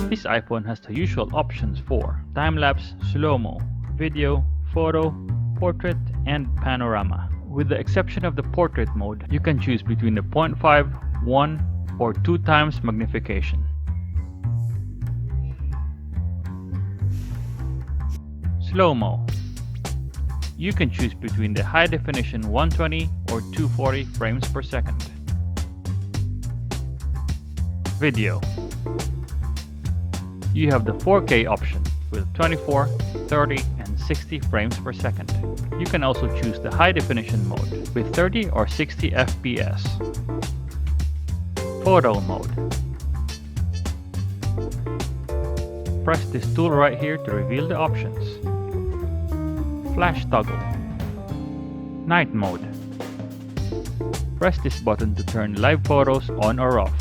This iPhone has the usual options for time-lapse, slow-mo, video, photo, portrait, and panorama. With the exception of the portrait mode, you can choose between the 0.5, 1, or 2 times magnification. Slow-mo. You can choose between the high definition 120 or 240 frames per second. Video. You have the 4K option with 24, 30, and 60 frames per second. You can also choose the high definition mode with 30 or 60 FPS. Photo mode. Press this tool right here to reveal the options. Flash toggle. Night mode. Press this button to turn live photos on or off.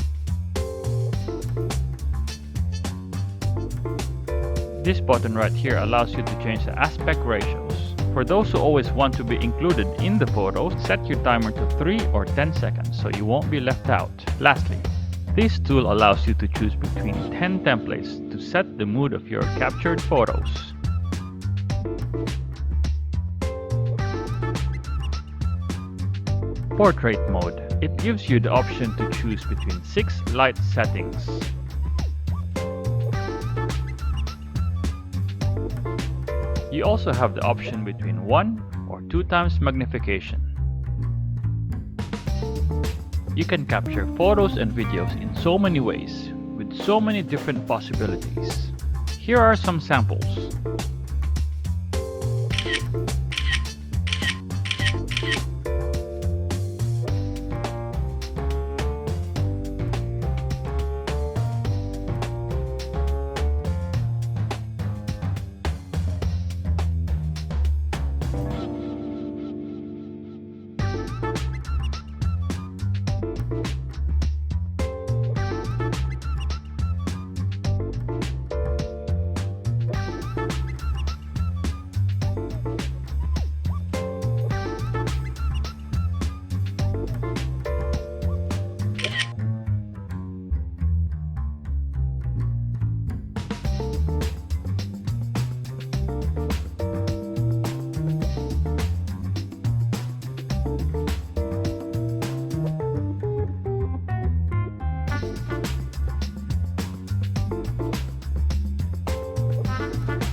This button right here allows you to change the aspect ratios. For those who always want to be included in the photos, set your timer to 3 or 10 seconds so you won't be left out. Lastly, this tool allows you to choose between 10 templates to set the mood of your captured photos. Portrait mode. It gives you the option to choose between 6 light settings. You also have the option between 1 or 2 times magnification. You can capture photos and videos in so many ways, with so many different possibilities. Here are some samples.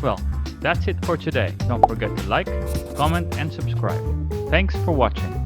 Well, that's it for today. Don't forget to like, comment, and subscribe. Thanks for watching.